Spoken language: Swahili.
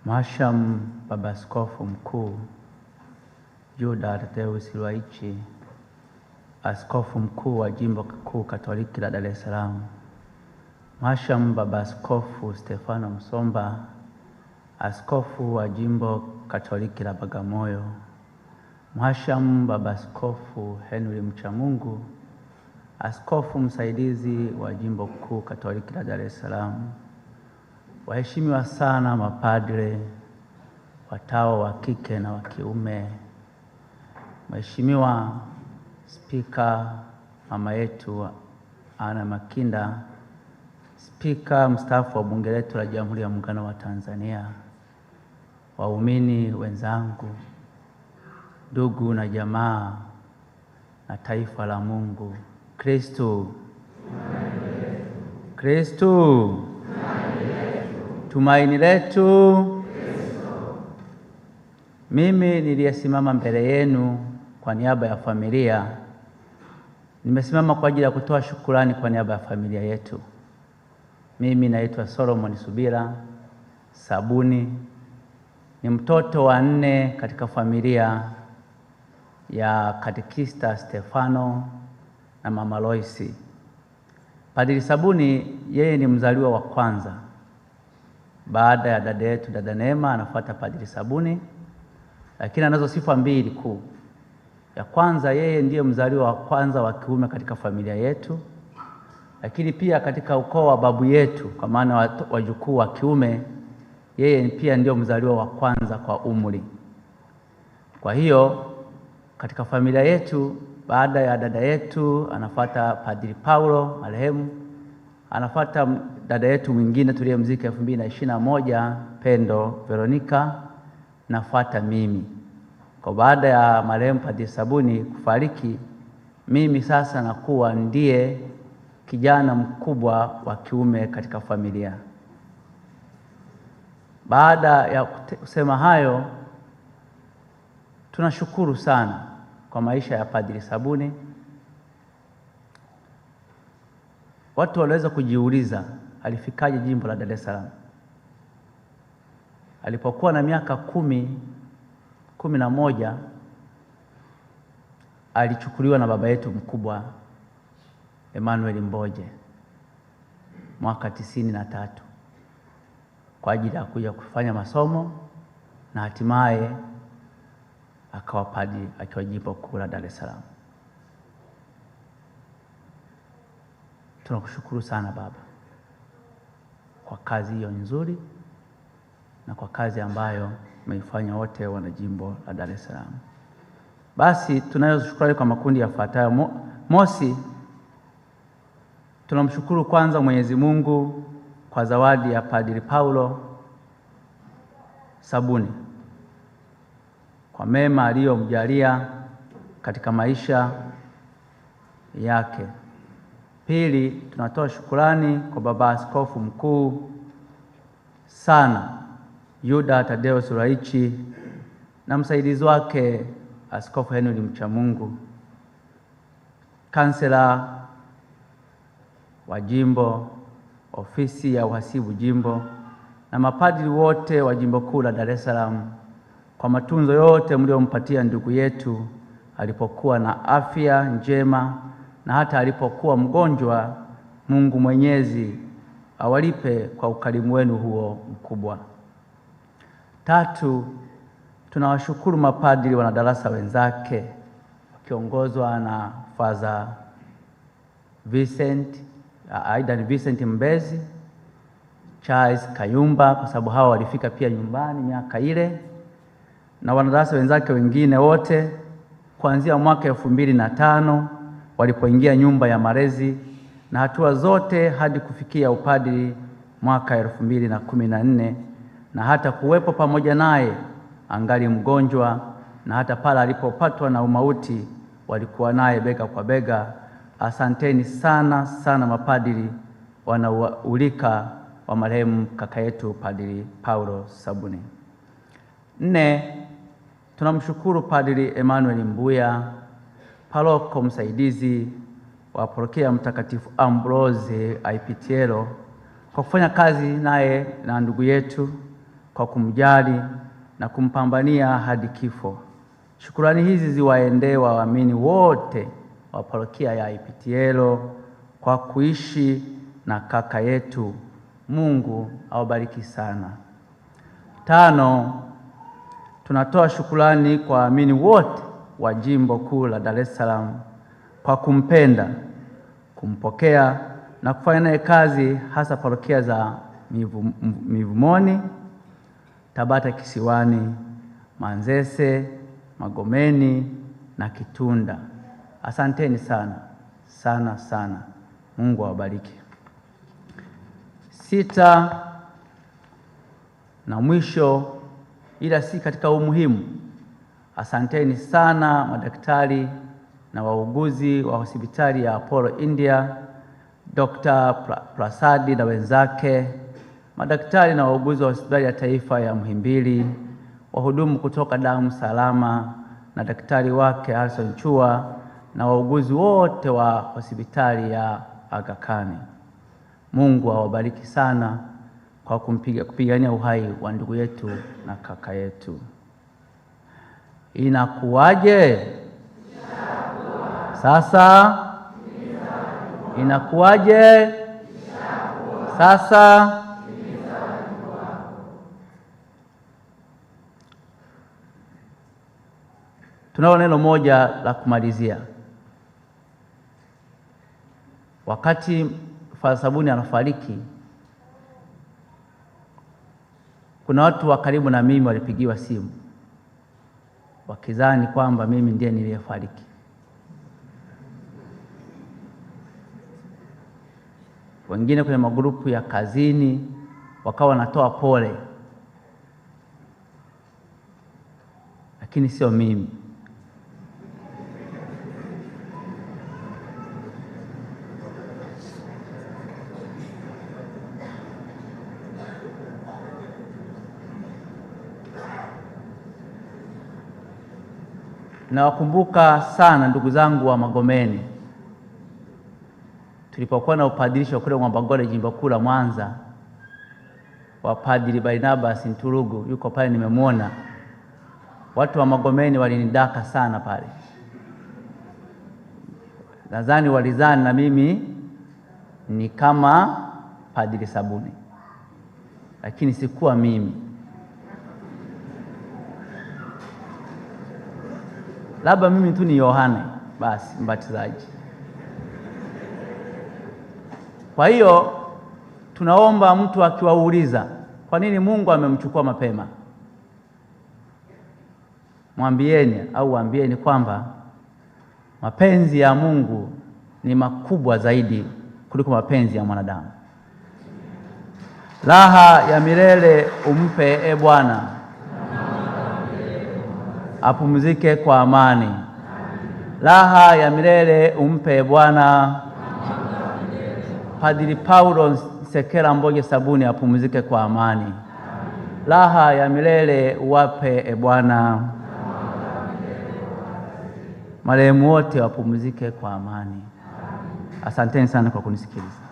Mhashamu Baba Askofu Mkuu Juda Tadeus Ruwa'ichi, Askofu Mkuu wa Jimbo Kuu Katoliki la Dar es Salaam, Mhashamu Baba Askofu Stefano Msomba, Askofu wa Jimbo Katoliki la Bagamoyo, Mhashamu Baba Askofu Henry Mchamungu, Askofu Msaidizi wa Jimbo Kuu Katoliki la Dar es Salaam, waheshimiwa sana mapadre, watawa wa kike na wa kiume, Mheshimiwa Spika mama yetu Anna Makinda, Spika mstaafu wa Bunge letu la Jamhuri ya Muungano wa Tanzania, waumini wenzangu, ndugu na jamaa na taifa la Mungu, Kristo tumaini letu. Mimi niliyesimama mbele yenu kwa niaba ya familia, nimesimama kwa ajili ya kutoa shukrani kwa niaba ya familia yetu. Mimi naitwa Solomon Subira Sabuni, ni mtoto wa 4 katika familia ya Katekista Stefano na Mama Loisi. Padri Sabuni yeye ni mzaliwa wa kwanza baada ya dada yetu dada Neema, anafuata Padri Sabuni, lakini anazo sifa 2 kuu. Ya kwanza, yeye ndiye mzaliwa wa kwanza wa kiume katika familia yetu, lakini pia katika ukoo wa babu yetu, kwa maana wajukuu wa kiume, yeye pia ndio mzaliwa wa kwanza kwa umri. Kwa hiyo katika familia yetu, baada ya dada yetu anafuata Padri Paulo marehemu, anafuata dada yetu mwingine tuliyemzika 2021 Pendo Veronica, nafuata mimi. Kwa baada ya marehemu Padri Sabuni kufariki, mimi sasa nakuwa ndiye kijana mkubwa wa kiume katika familia. Baada ya kusema hayo, tunashukuru sana kwa maisha ya Padri Sabuni. Watu waliweza kujiuliza alifikaje jimbo la Dar es Salaam. Alipokuwa na miaka 11 alichukuliwa na baba yetu mkubwa Emmanuel Mboje mwaka 93 kwa ajili ya kuja kufanya masomo na hatimaye akawa padri akiwa jimbo kuu la Dar es Salaam. Tunakushukuru sana baba kwa kazi hiyo nzuri na kwa kazi ambayo umeifanya wote wana jimbo la Dar es Salaam. Basi tunayo shukrani kwa makundi yafuatayo. Mosi, tunamshukuru kwanza Mwenyezi Mungu kwa zawadi ya Padri Paulo Sabuni kwa mema aliyomjalia katika maisha yake. Pili, tunatoa shukrani kwa Baba Askofu Mkuu sana Juda Tadeus Ruwa'ichi na msaidizi wake Askofu Henry Mchamungu, kansela wa jimbo, ofisi ya uhasibu jimbo na mapadri wote wa jimbo kuu la Dar es Salaam kwa matunzo yote mliompatia ndugu yetu alipokuwa na afya njema na hata alipokuwa mgonjwa. Mungu Mwenyezi awalipe kwa ukarimu wenu huo mkubwa. Tatu, tunawashukuru mapadri wanadarasa wenzake wakiongozwa na Father Aidan Vincent Mbezi, Charles Kayumba, kwa sababu hawa walifika pia nyumbani miaka ile, na wanadarasa wenzake wengine wote kuanzia mwaka 2005 walipoingia nyumba ya malezi na hatua zote hadi kufikia upadri mwaka 2014, na hata kuwepo pamoja naye angali mgonjwa, na hata pale alipopatwa na umauti walikuwa naye bega kwa bega. Asanteni sana sana mapadri wanaulika wa marehemu kaka yetu Padri Paulo Sabuni. 4, tunamshukuru Padri Emmanuel Mbuya, paroko msaidizi wa parokia Mtakatifu Ambrose IPTL, kwa kufanya kazi naye na ndugu yetu kwa kumjali na kumpambania hadi kifo. Shukrani hizi ziwaendee waamini wote wa parokia ya IPTL kwa kuishi na kaka yetu. Mungu awabariki sana. 5, tunatoa shukrani kwa waamini wote wa Jimbo Kuu la Dar es Salaam kwa kumpenda, kumpokea na kufanya naye kazi, hasa parokia za Mivumoni, Tabata Kisiwani, Manzese, Magomeni na Kitunda. Asanteni sana sana sana. Mungu awabariki. 6 na mwisho, ila si katika umuhimu, asanteni sana madaktari na wauguzi wa hospitali ya Apollo India, Dr. Prasadi na wenzake, madaktari na wauguzi wa hospitali ya taifa ya Muhimbili, wahudumu kutoka Damu Salama na daktari wake Harrison Chua na wauguzi wote wa hospitali ya Aga Khan. Mungu awabariki sana kwa kupigania uhai wa ndugu yetu na kaka yetu. Inakuwaje sasa? Inakuwaje sasa? Tunalo neno moja la kumalizia. Wakati Father Sabuni anafariki, kuna watu wa karibu na mimi walipigiwa simu wakizani kwamba mimi ndiye niliyefariki. Wengine kwenye magrupu ya kazini wakawa wanatoa pole, lakini sio mimi. Nawakumbuka sana ndugu zangu wa Magomeni. Tulipokuwa na upadirisho kule Mwambagole, Jimbo Kuu la Mwanza, wa Padri Barnabas Nturugu yuko pale, nimemwona. Watu wa Magomeni walinidaka sana pale. Nadhani walizani na mimi ni kama Padri Sabuni, lakini sikuwa mimi. Labda mimi tu ni Yohane basi mbatizaji. Kwa hiyo tunaomba mtu akiwauliza kwa nini Mungu amemchukua mapema, mwambieni au waambieni kwamba mapenzi ya Mungu ni makubwa zaidi kuliko mapenzi ya mwanadamu. Raha ya milele umpe, e Bwana, apumzike kwa amani. Raha ya milele umpe Bwana. Padri Paulo Sekela Mboje Sabuni apumzike kwa amani. Raha ya milele uwape, e Bwana. Marehemu wote wapumzike kwa amani. Asanteni sana kwa kunisikiliza.